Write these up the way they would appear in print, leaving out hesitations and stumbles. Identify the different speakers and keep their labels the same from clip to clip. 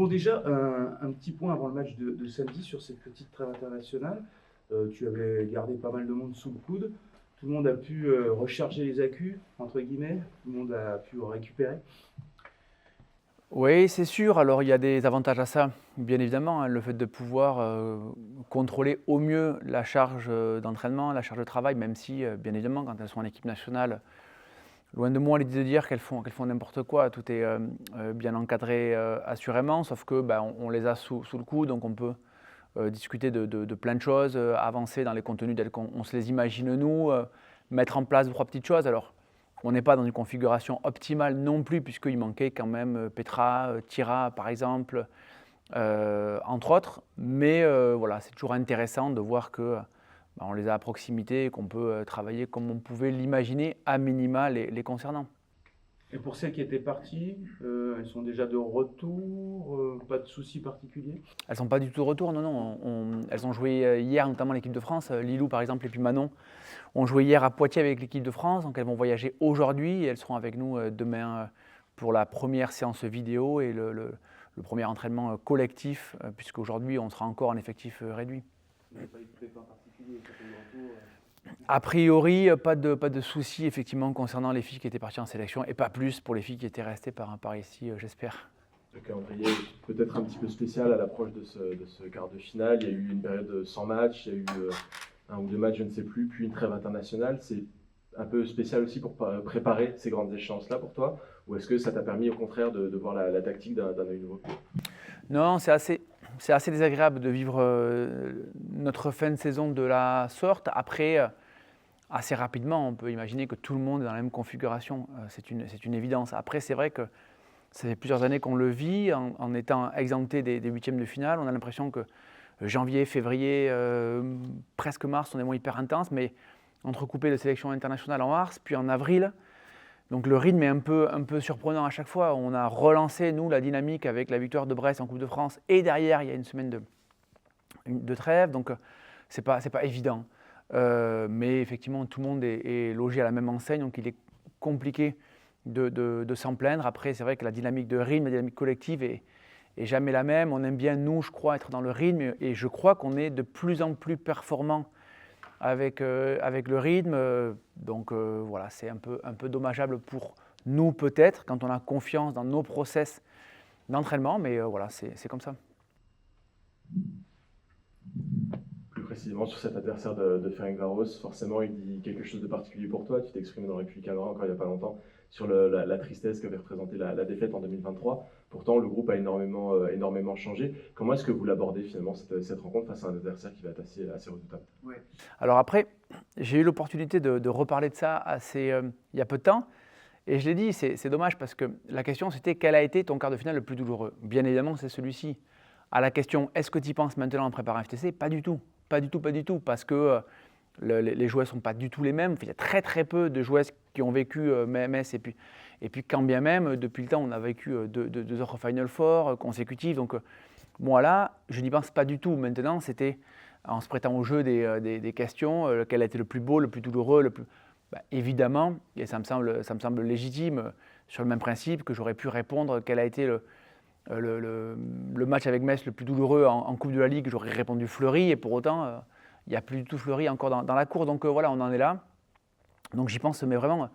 Speaker 1: Bon, déjà, un petit point avant le match de samedi sur cette petite trêve internationale. Tu avais gardé pas mal de monde sous le coude. Tout le monde a pu recharger les accus, entre guillemets. Tout le monde a pu récupérer.
Speaker 2: Oui, c'est sûr. Alors, il y a des avantages à ça, bien évidemment, hein. Le fait de pouvoir contrôler au mieux la charge d'entraînement, la charge de travail, même si, bien évidemment, quand elles sont en équipe nationale, loin de moi l'idée de dire qu'elles font n'importe quoi. Tout est bien encadré assurément, sauf que on les a sous le coude, donc on peut discuter de plein de choses, avancer dans les contenus tels qu'on se les imagine nous, mettre en place 2-3 petites choses. Alors, on n'est pas dans une configuration optimale non plus, puisqu'il manquait quand même Petra, Tira par exemple, entre autres. Mais voilà, c'est toujours intéressant de voir que on les a à proximité et qu'on peut travailler comme on pouvait l'imaginer, à minima les concernant.
Speaker 1: Et pour celles qui étaient parties, elles sont déjà de retour, pas de soucis particuliers.
Speaker 2: Elles ne sont pas du tout de retour, non, non. Elles ont joué hier, notamment l'équipe de France. Lilou, par exemple, et puis Manon ont joué hier à Poitiers avec l'équipe de France. Donc elles vont voyager aujourd'hui et elles seront avec nous demain pour la première séance vidéo et le premier entraînement collectif, puisqu'aujourd'hui, on sera encore en effectif réduit.
Speaker 1: Il n'y a pas eu de pépin particulier, ça fait le retour.
Speaker 2: A priori, pas de soucis effectivement concernant les filles qui étaient parties en sélection et pas plus pour les filles qui étaient restées par ici, j'espère.
Speaker 3: Le calendrier peut-être un petit peu spécial à l'approche de ce quart de finale. Il y a eu une période sans match, il y a eu un ou deux matchs, je ne sais plus, puis une trêve internationale. C'est un peu spécial aussi pour préparer ces grandes échéances-là pour toi? Ou est-ce que ça t'a permis au contraire de voir la tactique d'un œil nouveau?
Speaker 2: Non, c'est assez désagréable de vivre notre fin de saison de la sorte. Après, assez rapidement, on peut imaginer que tout le monde est dans la même configuration. C'est une évidence. Après, c'est vrai que ça fait plusieurs années qu'on le vit en étant exempté des huitièmes de finale. On a l'impression que janvier, février, presque mars sont des mois hyper intenses, mais entrecoupés de sélections internationales en mars, puis en avril. Donc le rythme est un peu surprenant à chaque fois. On a relancé, nous, la dynamique avec la victoire de Brest en Coupe de France, et derrière, il y a une semaine de trêve, donc c'est pas évident. Mais effectivement, tout le monde est logé à la même enseigne, donc il est compliqué de s'en plaindre. Après, c'est vrai que la dynamique de rythme, la dynamique collective est jamais la même. On aime bien, nous, je crois, être dans le rythme, et je crois qu'on est de plus en plus performant avec le rythme. Donc voilà, c'est un peu dommageable pour nous peut-être, quand on a confiance dans nos process d'entraînement, mais voilà, c'est comme ça.
Speaker 3: Plus précisément sur cet adversaire de Ferencváros, forcément il dit quelque chose de particulier pour toi. Tu t'es exprimé dans République Caméra encore il n'y a pas longtemps sur la tristesse qu'avait représenté la défaite en 2023. Pourtant, le groupe a énormément changé. Comment est-ce que vous l'abordez finalement cette rencontre face à un adversaire qui va être assez redoutable?
Speaker 2: Ouais. Alors après, j'ai eu l'opportunité de reparler de ça il y a peu de temps. Et je l'ai dit, c'est dommage parce que la question c'était quel a été ton quart de finale le plus douloureux? Bien évidemment, c'est celui-ci. À la question est-ce que tu y penses maintenant en préparant FTC? Pas du tout. Pas du tout, pas du tout. Parce que les joueurs ne sont pas du tout les mêmes. Il y a très très peu de joueurs qui ont vécu MS et puis quand bien même, depuis le temps, on a vécu deux autres Final Four consécutives. Donc moi là, je n'y pense pas du tout. Maintenant, c'était en se prêtant au jeu des questions, lequel a été le plus beau, le plus douloureux, le plus… évidemment, et ça me semble légitime, sur le même principe que j'aurais pu répondre quel a été le match avec Metz le plus douloureux en Coupe de la Ligue, j'aurais répondu Fleury, et pour autant, il n'y a plus du tout Fleury encore dans la cour. Donc voilà, on en est là. Donc j'y pense, mais vraiment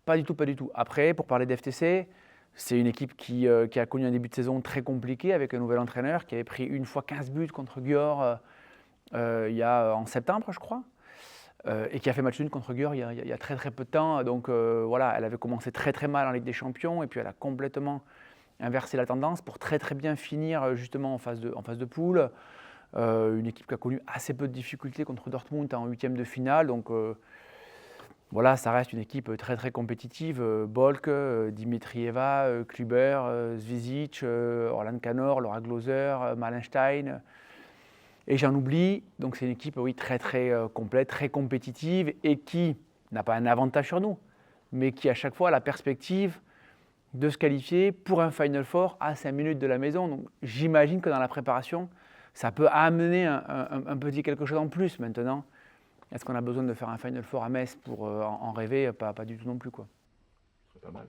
Speaker 2: pas du tout, pas du tout. Après, pour parler d'FTC, c'est une équipe qui a connu un début de saison très compliqué avec un nouvel entraîneur qui avait pris une fois 15 buts contre Győr en septembre, je crois. Et qui a fait match nul contre Győr il y a très très peu de temps. Donc voilà, elle avait commencé très très mal en Ligue des Champions et puis elle a complètement inversé la tendance pour très très bien finir justement en phase de poule. Une équipe qui a connu assez peu de difficultés contre Dortmund en huitième de finale. Donc voilà, ça reste une équipe très très compétitive. Bolk, Dimitrieva, Kluber, Zvizic, Orlan Kanor, Laura Gloser, Malenstein. Et j'en oublie, donc c'est une équipe oui, très très complète, très compétitive et qui n'a pas un avantage sur nous, mais qui à chaque fois a la perspective de se qualifier pour un Final Four à 5 minutes de la maison. Donc j'imagine que dans la préparation, ça peut amener un petit quelque chose en plus maintenant. Est-ce qu'on a besoin de faire un Final Four à Metz pour en rêver? Pas du tout non plus, quoi.
Speaker 3: Ce serait pas mal.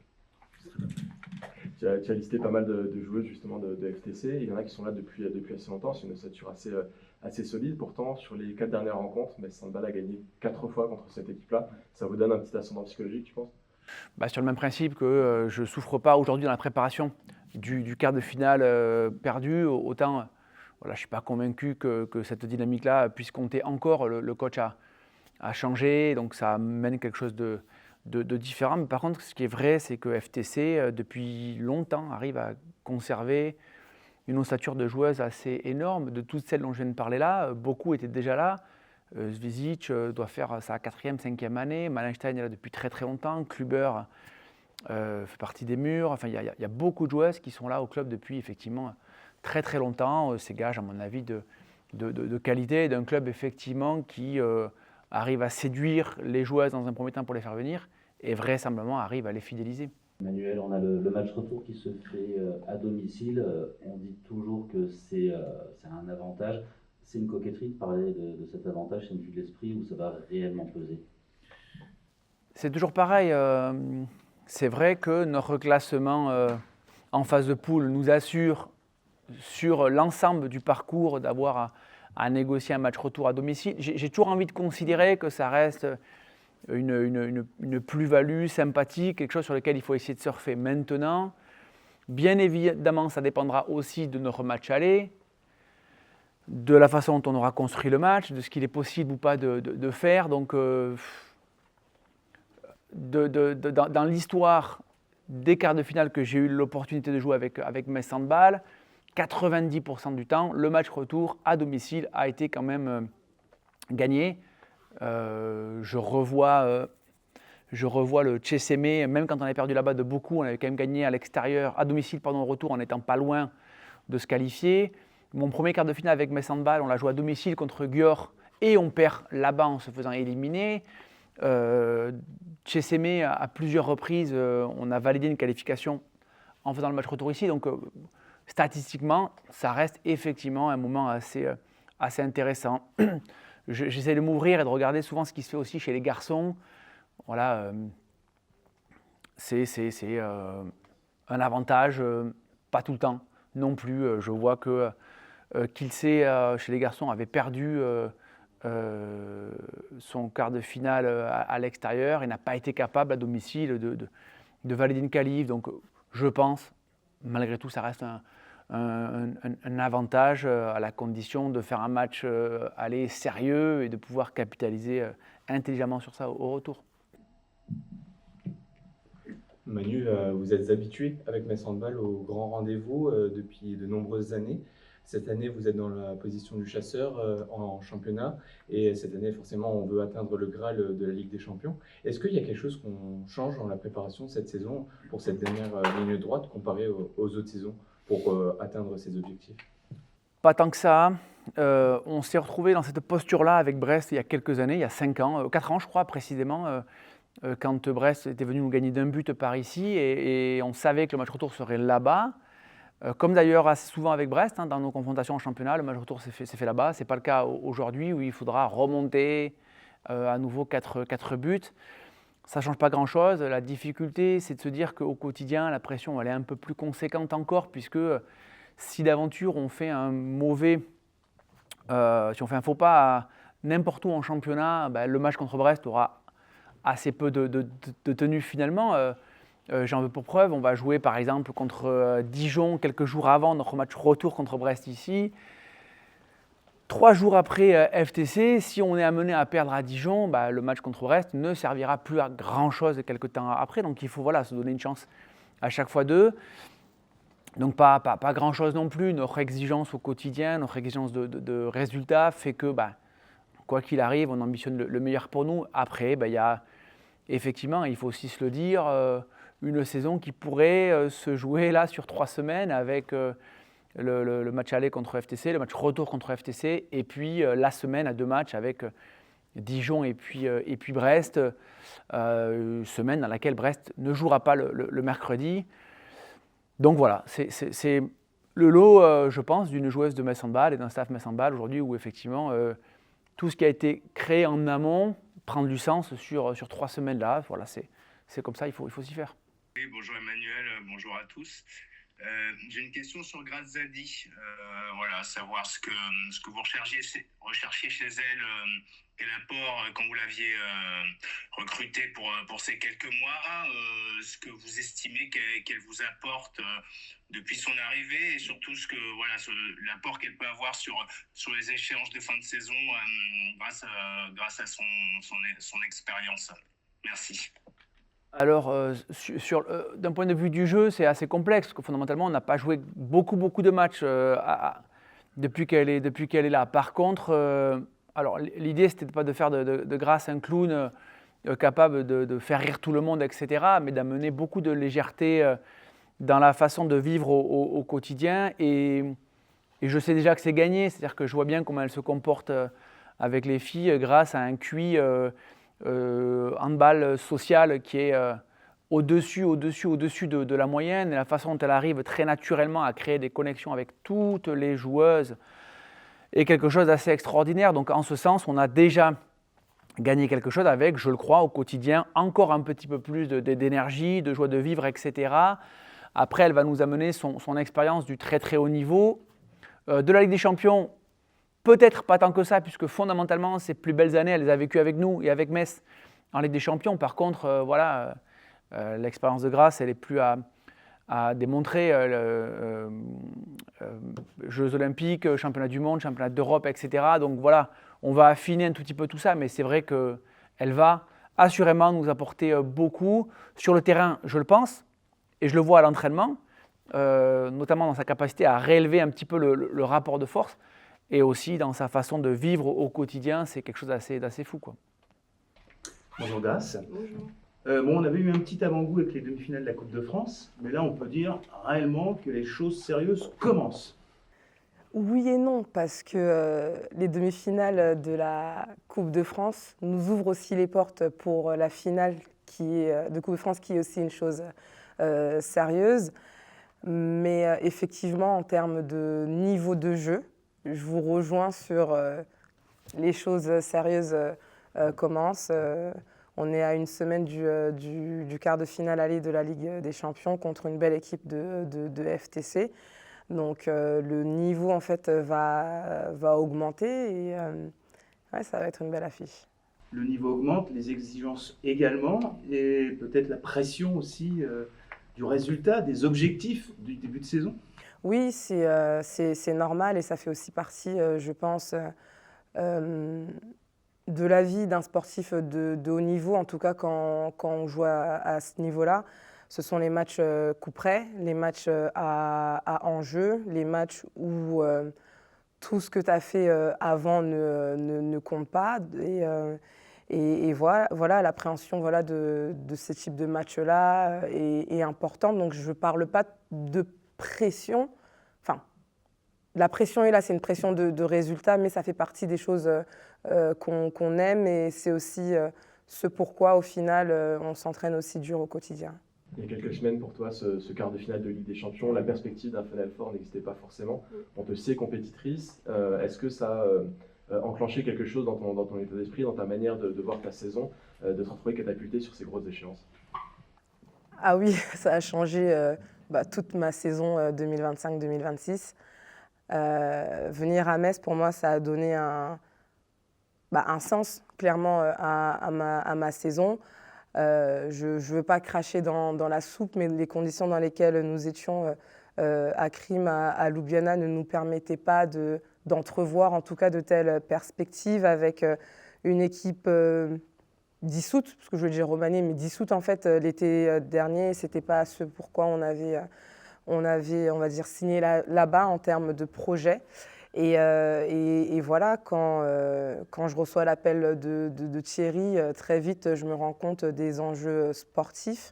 Speaker 3: Tu as listé pas mal de joueuses justement de FTC. Il y en a qui sont là depuis assez longtemps. C'est une ossature assez solide. Pourtant, sur les 4 dernières rencontres, Metz Handball a gagné 4 fois contre cette équipe-là. Ça vous donne un petit ascendant psychologique, tu penses?
Speaker 2: Sur le même principe que je ne souffre pas aujourd'hui dans la préparation du quart de finale perdu, autant voilà, je ne suis pas convaincu que cette dynamique-là puisse compter encore. Le coach a changé, donc ça amène quelque chose de différent. Mais par contre, ce qui est vrai, c'est que FTC, depuis longtemps, arrive à conserver une ossature de joueuses assez énorme. De toutes celles dont je viens de parler là, beaucoup étaient déjà là. Svizic doit faire sa 4e, 5e année. Malenstein est là depuis très très longtemps. Kluber fait partie des murs. Enfin, il y a beaucoup de joueuses qui sont là au club depuis effectivement très très longtemps. C'est gage, à mon avis, de qualité d'un club effectivement qui arrive à séduire les joueuses dans un premier temps pour les faire venir et vraisemblablement arrive à les fidéliser.
Speaker 4: Manuel, on a le match retour qui se fait à domicile. On dit toujours que c'est un avantage. C'est une coquetterie de parler de cet avantage, c'est une vue de l'esprit où ça va réellement peser.
Speaker 2: C'est toujours pareil. C'est vrai que notre classement en phase de poule nous assure sur l'ensemble du parcours d'avoir à négocier un match retour à domicile. J'ai toujours envie de considérer que ça reste une plus-value sympathique, quelque chose sur lequel il faut essayer de surfer. Maintenant, bien évidemment, ça dépendra aussi de notre match aller, de la façon dont on aura construit le match, de ce qu'il est possible ou pas de faire. Donc, dans l'histoire des quarts de finale que j'ai eu l'opportunité de jouer avec Metz Handball, 90% du temps, le match retour à domicile a été quand même gagné. Je revois le Tchésémé, même quand on avait perdu là-bas de beaucoup, on avait quand même gagné à l'extérieur, à domicile, au retour, en n'étant pas loin de se qualifier. Mon premier quart de finale avec Metz Handball, on l'a joué à domicile contre Győr et on perd là-bas en se faisant éliminer. Tchésémé, à plusieurs reprises, on a validé une qualification en faisant le match retour ici. Donc, statistiquement, ça reste effectivement un moment assez intéressant. J'essaie de m'ouvrir et de regarder souvent ce qui se fait aussi chez les garçons. Voilà, c'est un avantage, pas tout le temps non plus. Je vois que Kielce, chez les garçons, avait perdu son quart de finale à l'extérieur et n'a pas été capable à domicile de valider une qualif. Donc je pense, malgré tout, ça reste un avantage à la condition de faire un match aller sérieux et de pouvoir capitaliser intelligemment sur ça au retour.
Speaker 5: Manu, vous êtes habitué avec Metz Handball au grand rendez-vous depuis de nombreuses années. Cette année, vous êtes dans la position du chasseur en championnat et cette année, forcément, on veut atteindre le Graal de la Ligue des Champions. Est-ce qu'il y a quelque chose qu'on change dans la préparation de cette saison pour cette dernière ligne droite comparée aux autres saisons pour atteindre ces objectifs?
Speaker 2: Pas tant que ça. On s'est retrouvé dans cette posture-là avec Brest il y a quelques années, il y a 5 ans, 4 ans je crois précisément, quand Brest était venu nous gagner d'un but par ici et on savait que le match retour serait là-bas. Comme d'ailleurs assez souvent avec Brest, dans nos confrontations en championnat, le match retour s'est fait là-bas. Ce n'est pas le cas aujourd'hui où il faudra remonter à nouveau 4 buts. Ça ne change pas grand-chose. La difficulté, c'est de se dire qu'au quotidien, la pression elle est un peu plus conséquente encore, puisque si d'aventure on fait un si on fait un faux pas n'importe où en championnat, le match contre Brest aura assez peu de tenue finalement. J'en veux pour preuve, on va jouer par exemple contre Dijon quelques jours avant notre match retour contre Brest ici. 3 jours après FTC, si on est amené à perdre à Dijon, le match contre Brest ne servira plus à grand-chose quelques temps après. Donc il faut se donner une chance à chaque fois d'eux. Donc pas grand-chose non plus. Notre exigence au quotidien, notre exigence de résultats fait que quoi qu'il arrive, on ambitionne le meilleur pour nous. Après, il y a effectivement, il faut aussi se le dire, une saison qui pourrait se jouer là sur 3 semaines avec le match aller contre FTC, le match retour contre FTC et puis la semaine à 2 matchs avec Dijon et puis Brest, semaine dans laquelle Brest ne jouera pas le mercredi. Donc voilà, c'est le lot, je pense, d'une joueuse de Metz Handball et d'un staff Metz Handball aujourd'hui où effectivement tout ce qui a été créé en amont prend du sens sur 3 semaines là. Voilà, c'est comme ça, il faut s'y faire.
Speaker 6: Oui, bonjour Emmanuel, bonjour à tous. J'ai une question sur Grazzadi. Voilà, savoir ce que vous recherchiez chez elle, quel apport quand vous l'aviez recrutée pour ces quelques mois, ce que vous estimez qu'elle vous apporte depuis son arrivée et surtout l'apport qu'elle peut avoir sur les échéances de fin de saison grâce à son expérience. Merci.
Speaker 2: Alors, d'un point de vue du jeu, c'est assez complexe, parce que fondamentalement, on n'a pas joué beaucoup de matchs depuis qu'elle est là. Par contre, alors, l'idée, c'était pas de faire de Grasse un clown capable de faire rire tout le monde, etc., mais d'amener beaucoup de légèreté dans la façon de vivre au quotidien. Et je sais déjà que c'est gagné, c'est-à-dire que je vois bien comment elle se comporte avec les filles grâce à un QI handball social qui est au-dessus de la moyenne, et la façon dont elle arrive très naturellement à créer des connexions avec toutes les joueuses est quelque chose d'assez extraordinaire. Donc en ce sens, on a déjà gagné quelque chose avec, je le crois, au quotidien, encore un petit peu plus d'énergie, de joie de vivre, etc. Après, elle va nous amener son expérience du très très haut niveau. De la Ligue des Champions, peut-être pas tant que ça, puisque fondamentalement, ces plus belles années, elle les a vécues avec nous et avec Metz en Ligue des Champions. Par contre, l'expérience de Grasse, elle est plus à démontrer. Jeux Olympiques, Championnat du Monde, Championnat d'Europe, etc. Donc voilà, on va affiner un tout petit peu tout ça, mais c'est vrai qu'elle va assurément nous apporter beaucoup. Sur le terrain, je le pense, et je le vois à l'entraînement, notamment dans sa capacité à réélever un petit peu le rapport de force. Et aussi dans sa façon de vivre au quotidien, c'est quelque chose d'assez fou, quoi.
Speaker 1: Bonjour Grace.
Speaker 7: Bonjour.
Speaker 1: On avait eu un petit avant-goût avec les demi-finales de la Coupe de France, mais là on peut dire réellement que les choses sérieuses commencent.
Speaker 7: Oui et non, parce que les demi-finales de la Coupe de France nous ouvrent aussi les portes pour la finale de Coupe de France, qui est aussi une chose sérieuse. Mais effectivement, en termes de niveau de jeu, je vous rejoins sur les choses sérieuses commencent. On est à une semaine du quart de finale aller de la Ligue des Champions contre une belle équipe de FTC. Donc le niveau en fait va augmenter et ça va être une belle affiche.
Speaker 1: Le niveau augmente, les exigences également, et peut-être la pression aussi du résultat, des objectifs du début de saison.
Speaker 7: Oui, c'est normal et ça fait aussi partie, je pense, de la vie d'un sportif de haut niveau, en tout cas quand on joue à ce niveau-là. Ce sont les matchs coup près, les matchs à enjeu, les matchs où tout ce que tu as fait avant ne compte pas. Et voilà, l'appréhension de ce type de match-là est importante. Donc je ne parle pas de pression. Enfin, la pression est là, c'est une pression de résultat, mais ça fait partie des choses qu'on aime et c'est aussi ce pourquoi, au final, on s'entraîne aussi dur au quotidien.
Speaker 3: Il y a quelques semaines, pour toi, ce quart de finale de Ligue des Champions, la perspective d'un Final Four n'existait pas forcément. On te sait compétitrice. Est-ce que ça a enclenché quelque chose dans ton état d'esprit, dans ta manière de voir ta saison, de te retrouver catapultée sur ces grosses échéances?
Speaker 7: Ah oui, ça a changé toute ma saison 2025-2026. Venir à Metz, pour moi, ça a donné un sens, clairement, à ma saison. Je ne veux pas cracher dans la soupe, mais les conditions dans lesquelles nous étions à Crime, à Ljubljana, ne nous permettaient pas d'entrevoir, en tout cas, de telles perspectives avec une équipe dissoute, parce que je veux dire remaniée, mais dissoute en fait l'été dernier. Ce n'était pas ce pourquoi on avait, on va dire, signé là-bas en termes de projet. Et voilà, quand je reçois l'appel de Thierry, très vite, je me rends compte des enjeux sportifs.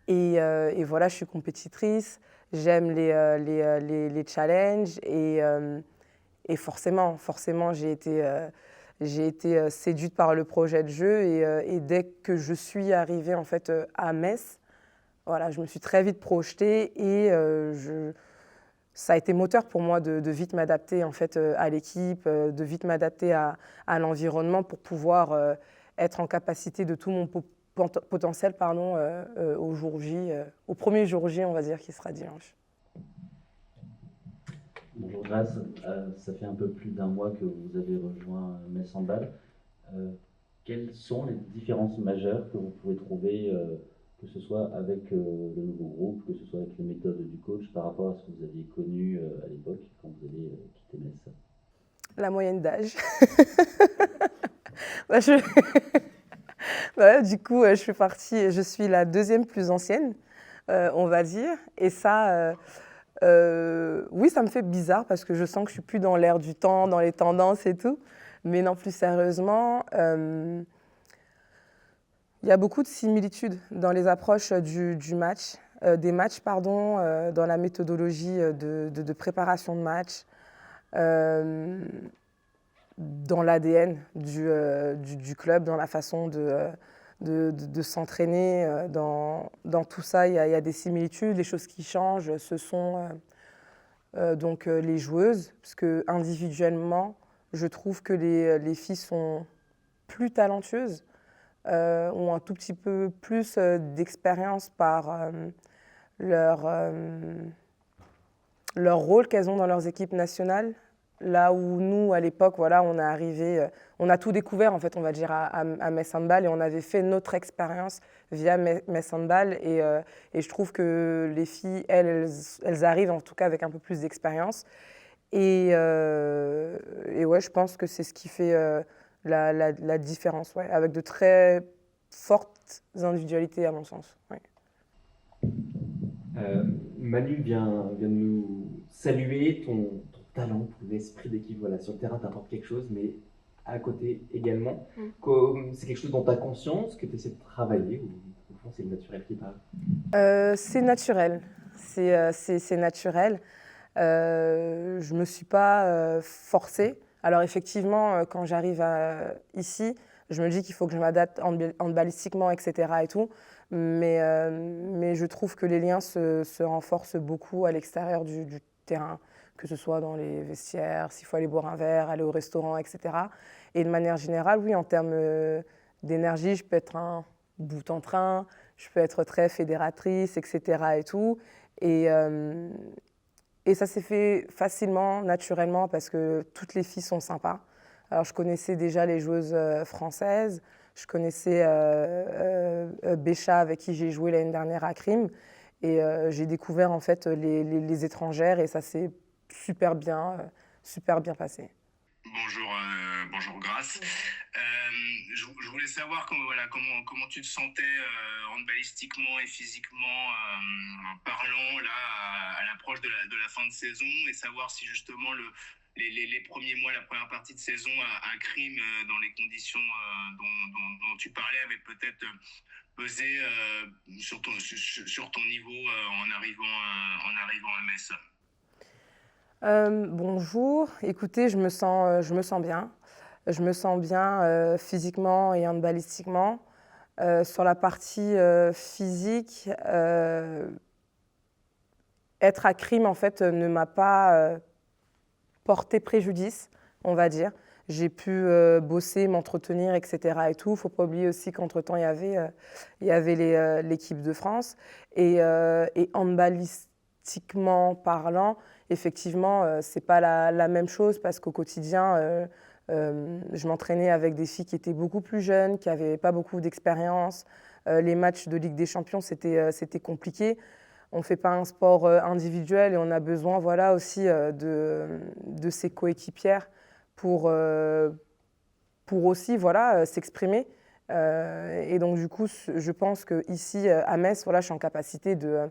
Speaker 7: Et voilà, je suis compétitrice, j'aime les challenges. Et forcément, j'ai été séduite par le projet de jeu. Et dès que je suis arrivée en fait, à Metz, voilà, je me suis très vite projetée et ça a été moteur pour moi de vite m'adapter en fait, à l'équipe, de vite m'adapter à l'environnement pour pouvoir être en capacité de tout mon potentiel au jour J, au premier jour J, on va dire, qui sera dimanche.
Speaker 4: Bonjour Grace, ça fait un peu plus d'un mois que vous avez rejoint Metz Handball. Quelles sont les différences majeures que vous pouvez trouver, que ce soit avec le nouveau groupe, que ce soit avec les méthodes du coach, par rapport à ce que vous aviez connu à l'époque quand vous avez quitté Metz?
Speaker 7: La moyenne d'âge. Du coup, je suis la deuxième plus ancienne, on va dire. Et ça, oui, ça me fait bizarre parce que je sens que je suis plus dans l'air du temps, dans les tendances et tout. Mais non, plus sérieusement, il y a beaucoup de similitudes dans les approches des matchs, dans la méthodologie de préparation de match, dans l'ADN du club, dans la façon de s'entraîner. Dans tout ça, il y a des similitudes. Les choses qui changent, ce sont donc les joueuses, parce que individuellement, je trouve que les filles sont plus talentueuses, ont un tout petit peu plus d'expérience par leur rôle qu'elles ont dans leurs équipes nationales. Là où nous, à l'époque, voilà, on est arrivé, on a tout découvert, en fait, on va dire, à Metz Handball, et on avait fait notre expérience via Metz Handball. Et je trouve que les filles, elles arrivent, en tout cas, avec un peu plus d'expérience. Et ouais, je pense que c'est ce qui fait la différence, ouais, avec de très fortes individualités, à mon sens. Ouais.
Speaker 8: Manu vient de nous saluer ton talent, ton esprit d'équipe. Voilà, sur le terrain, tu apportes quelque chose, mais à côté également. C'est quelque chose dont tu as conscience, que tu essaies de travailler, ou au fond, c'est le naturel qui parle?
Speaker 7: C'est naturel. C'est naturel. Je ne me suis pas forcée. Alors effectivement, quand j'arrive ici, je me dis qu'il faut que je m'adapte handballistiquement, etc. et tout. Mais je trouve que les liens se renforcent beaucoup à l'extérieur du terrain, que ce soit dans les vestiaires, s'il faut aller boire un verre, aller au restaurant, etc. Et de manière générale, oui, en termes d'énergie, je peux être un bout en train, je peux être très fédératrice, etc. et tout. Et ça s'est fait facilement, naturellement, parce que toutes les filles sont sympas. Alors, je connaissais déjà les joueuses françaises, je connaissais Bécha, avec qui j'ai joué l'année dernière à Crime, et j'ai découvert en fait les étrangères, et ça s'est super bien passé.
Speaker 6: Bonjour Grace. Je voulais savoir comment tu te sentais handballistiquement et physiquement parlant là à l'approche de la fin de saison, et savoir si justement les premiers mois, la première partie de saison à Crime, dans les conditions dont tu parlais, avait peut-être pesé sur ton niveau en arrivant à Metz.
Speaker 7: Bonjour, écoutez, je me sens bien. Je me sens bien physiquement et handballistiquement. Sur la partie physique, être à Crime, en fait, ne m'a pas porté préjudice, on va dire. J'ai pu bosser, m'entretenir, etc. et tout. Il ne faut pas oublier aussi qu'entre-temps, il y avait l'équipe de France. Et handballistiquement parlant, effectivement, ce n'est pas la même chose, parce qu'au quotidien, je m'entraînais avec des filles qui étaient beaucoup plus jeunes, qui n'avaient pas beaucoup d'expérience. Les matchs de Ligue des Champions, c'était compliqué. On ne fait pas un sport individuel, et on a besoin, voilà, aussi de ses coéquipières pour aussi, voilà, s'exprimer. Et donc du coup, je pense qu'ici à Metz, voilà, je suis en capacité de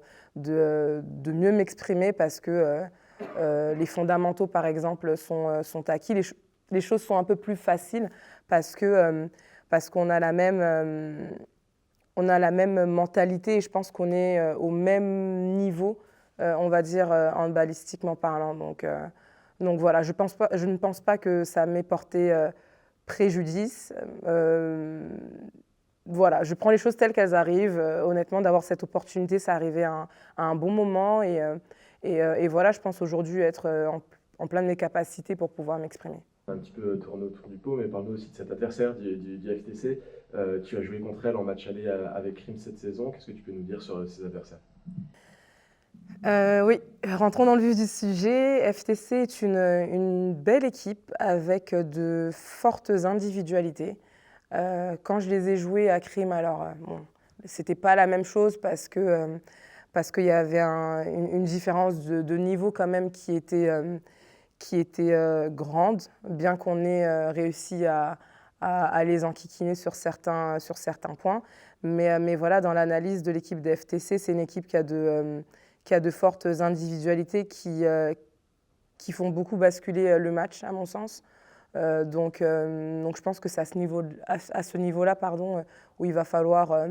Speaker 7: mieux m'exprimer, parce que les fondamentaux, par exemple, sont acquis. Les choses sont un peu plus faciles, parce qu'on a la même mentalité, et je pense qu'on est au même niveau, on va dire, handballistiquement parlant. Donc voilà, je ne pense pas que ça m'ait porté préjudice. Voilà, je prends les choses telles qu'elles arrivent. Honnêtement, d'avoir cette opportunité, ça arrivait à un bon moment, et voilà, je pense aujourd'hui être en plein de mes capacités pour pouvoir m'exprimer.
Speaker 3: Un petit peu tourné autour du pot, mais parle-nous aussi de cet adversaire du FTC. Tu as joué contre elle en match aller avec Reims cette saison. Qu'est-ce que tu peux nous dire sur ces adversaires?
Speaker 7: Oui, rentrons dans le vif du sujet. FTC est une belle équipe avec de fortes individualités. Quand je les ai joués à Crime, alors bon, c'était pas la même chose parce qu'il y avait une différence de niveau quand même qui était grande, bien qu'on ait réussi à les enquiquiner sur certains points. Mais voilà, dans l'analyse de l'équipe de FTC, c'est une équipe qui a de fortes individualités qui font beaucoup basculer le match, à mon sens. Donc je pense que c'est à ce niveau-là, où il va falloir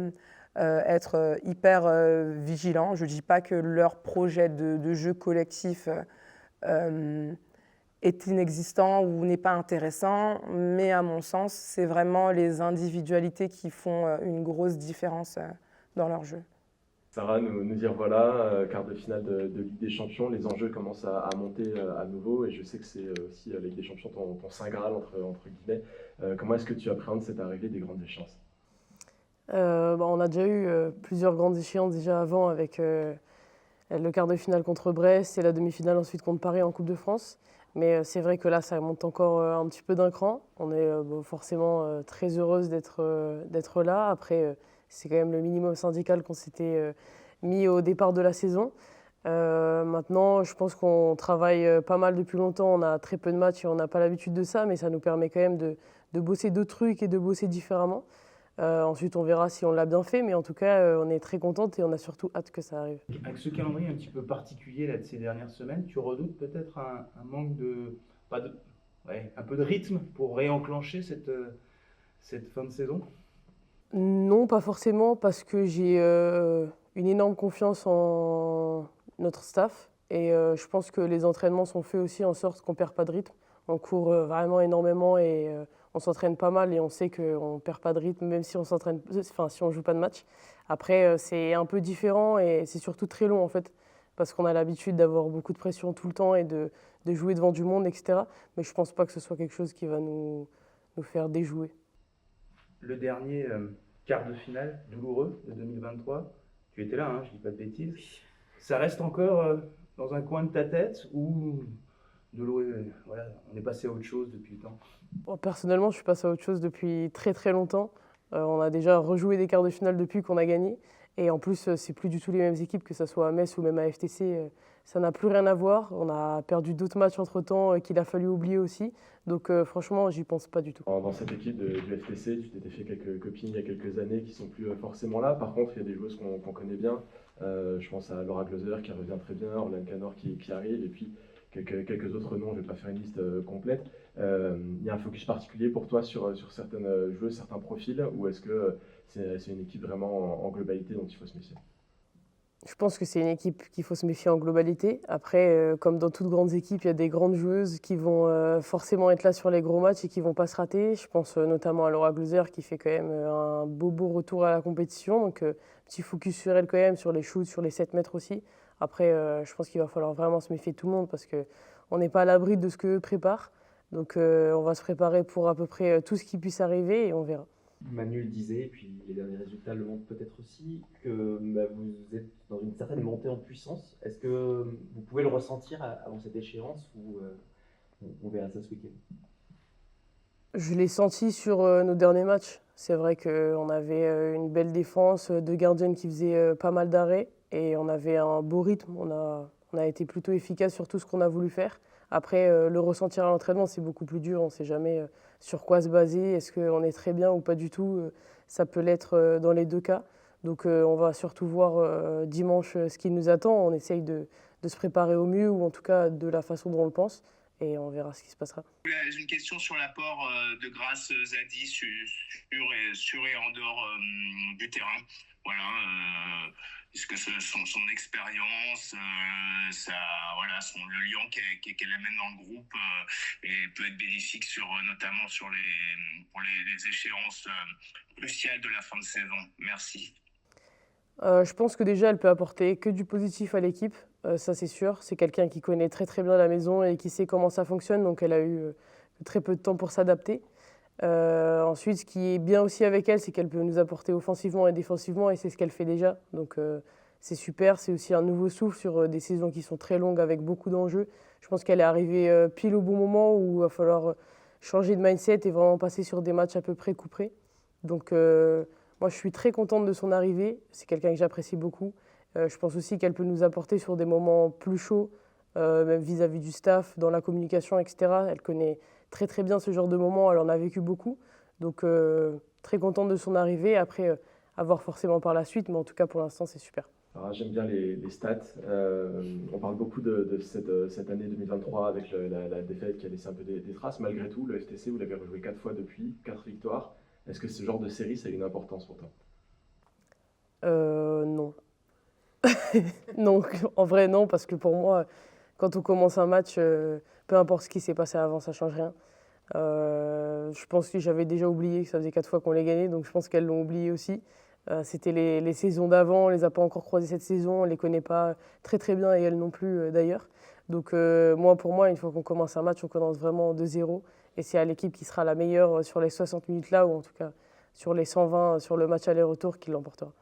Speaker 7: être hyper vigilant. Je ne dis pas que leur projet de jeu collectif est inexistant ou n'est pas intéressant, mais à mon sens, c'est vraiment les individualités qui font une grosse différence dans leur jeu.
Speaker 3: Sarah, nous dire voilà, quart de finale de Ligue des Champions, les enjeux commencent à monter à nouveau et je sais que c'est aussi la Ligue des Champions ton saint graal entre guillemets. Comment est-ce que tu appréhendes cette arrivée des grandes échéances?
Speaker 9: On a déjà eu plusieurs grandes échéances déjà avant avec le quart de finale contre Brest et la demi-finale ensuite contre Paris en Coupe de France. Mais c'est vrai que là, ça monte encore un petit peu d'un cran. On est forcément très heureuse d'être là. Après, c'est quand même le minimum syndical qu'on s'était mis au départ de la saison. Maintenant, je pense qu'on travaille pas mal depuis longtemps. On a très peu de matchs et on n'a pas l'habitude de ça, mais ça nous permet quand même de bosser d'autres trucs et de bosser différemment. Ensuite, on verra si on l'a bien fait, mais en tout cas, on est très contente et on a surtout hâte que ça arrive.
Speaker 1: Avec ce calendrier un petit peu particulier là, de ces dernières semaines, tu redoutes peut-être un manque un peu de rythme pour réenclencher cette fin de saison?
Speaker 9: Non, pas forcément, parce que j'ai une énorme confiance en notre staff et je pense que les entraînements sont faits aussi en sorte qu'on ne perd pas de rythme. On court vraiment énormément et on s'entraîne pas mal et on sait qu'on ne perd pas de rythme même si on si on joue pas de match. Après, c'est un peu différent et c'est surtout très long en fait, parce qu'on a l'habitude d'avoir beaucoup de pression tout le temps et de jouer devant du monde, etc. Mais je ne pense pas que ce soit quelque chose qui va nous faire déjouer.
Speaker 1: Le dernier quart de finale douloureux de 2023, tu étais là, hein, je dis pas de bêtises. Ça reste encore dans un coin de ta tête ou de l'eau, voilà, on est passé à autre chose depuis le temps?
Speaker 9: Bon, personnellement, je suis passé à autre chose depuis très très longtemps. On a déjà rejoué des quarts de finale depuis qu'on a gagné. Et en plus, c'est plus du tout les mêmes équipes, que ce soit à Metz ou même à FTC. Ça n'a plus rien à voir. On a perdu d'autres matchs entre-temps qu'il a fallu oublier aussi. Donc franchement, j'y pense pas du tout.
Speaker 3: Dans cette équipe du FTC, tu t'étais fait quelques copines il y a quelques années qui sont plus forcément là. Par contre, il y a des joueuses qu'on connaît bien. Je pense à Laura Gloser qui revient très bien, Orlane Canor qui arrive, et puis quelques autres noms. Je ne vais pas faire une liste complète. Il y a un focus particulier pour toi sur certaines joueuses, certains profils, ou est-ce que c'est une équipe vraiment en globalité dont il faut se méfier?
Speaker 9: Je pense que c'est une équipe qu'il faut se méfier en globalité. Après, comme dans toutes grandes équipes, il y a des grandes joueuses qui vont forcément être là sur les gros matchs et qui ne vont pas se rater. Je pense notamment à Laura Gloser qui fait quand même un beau retour à la compétition. Donc, petit focus sur elle quand même, sur les shoots, sur les 7 mètres aussi. Après, je pense qu'il va falloir vraiment se méfier de tout le monde parce qu'on n'est pas à l'abri de ce qu'eux préparent. Donc, on va se préparer pour à peu près tout ce qui puisse arriver et on verra.
Speaker 8: Manu le disait, et puis les derniers résultats le montrent peut-être aussi, que vous êtes dans une certaine montée en puissance. Est-ce que vous pouvez le ressentir avant cette échéance ou on verra ça ce week-end?
Speaker 9: Je l'ai senti sur nos derniers matchs. C'est vrai qu'on avait une belle défense, deux gardiennes qui faisaient pas mal d'arrêts et on avait un beau rythme. On a été plutôt efficace sur tout ce qu'on a voulu faire. Après, le ressentir à l'entraînement, c'est beaucoup plus dur. On ne sait jamais sur quoi se baser. Est-ce qu'on est très bien ou pas du tout? Ça peut l'être dans les deux cas. Donc, on va surtout voir dimanche ce qui nous attend. On essaye de se préparer au mieux, ou en tout cas de la façon dont on le pense. Et on verra ce qui se passera.
Speaker 6: J'ai une question sur l'apport de Grace Zadi sur et en dehors du terrain. Voilà. Est-ce que son expérience, le lien qu'elle amène dans le groupe peut être bénéfique notamment pour les échéances cruciales de la fin de saison? Merci.
Speaker 9: Je pense que déjà, elle peut apporter que du positif à l'équipe, ça c'est sûr. C'est quelqu'un qui connaît très très bien la maison et qui sait comment ça fonctionne. Donc elle a eu, que très peu de temps pour s'adapter. Ensuite, ce qui est bien aussi avec elle, c'est qu'elle peut nous apporter offensivement et défensivement, et c'est ce qu'elle fait déjà. Donc c'est super, c'est aussi un nouveau souffle sur des saisons qui sont très longues avec beaucoup d'enjeux. Je pense qu'elle est arrivée pile au bon moment où il va falloir changer de mindset et vraiment passer sur des matchs à peu près couperés. Donc moi, je suis très contente de son arrivée. C'est quelqu'un que j'apprécie beaucoup. Je pense aussi qu'elle peut nous apporter sur des moments plus chauds, même vis-à-vis du staff, dans la communication, etc. Elle connaît très très bien ce genre de moments, elle en a vécu beaucoup. Donc très contente de son arrivée. Après, à voir forcément par la suite, mais en tout cas pour l'instant, c'est super.
Speaker 3: Alors, j'aime bien les stats. On parle beaucoup de cette année 2023 avec la défaite qui a laissé un peu des traces. Malgré tout, le FTC, vous l'avez rejoué 4 fois depuis, 4 victoires. Est-ce que ce genre de série, ça a une importance pour toi?
Speaker 9: Non. Non, en vrai, non, parce que pour moi, quand on commence un match, peu importe ce qui s'est passé avant, ça ne change rien. Je pense que j'avais déjà oublié que ça faisait 4 fois qu'on les gagnait, donc je pense qu'elles l'ont oublié aussi. C'était les saisons d'avant, on ne les a pas encore croisées cette saison, on ne les connaît pas très très bien et elles non plus d'ailleurs. Donc pour moi, une fois qu'on commence un match, on commence vraiment de zéro. Et c'est à l'équipe qui sera la meilleure sur les 60 minutes là, ou en tout cas sur les 120 sur le match aller-retour qui l'emportera.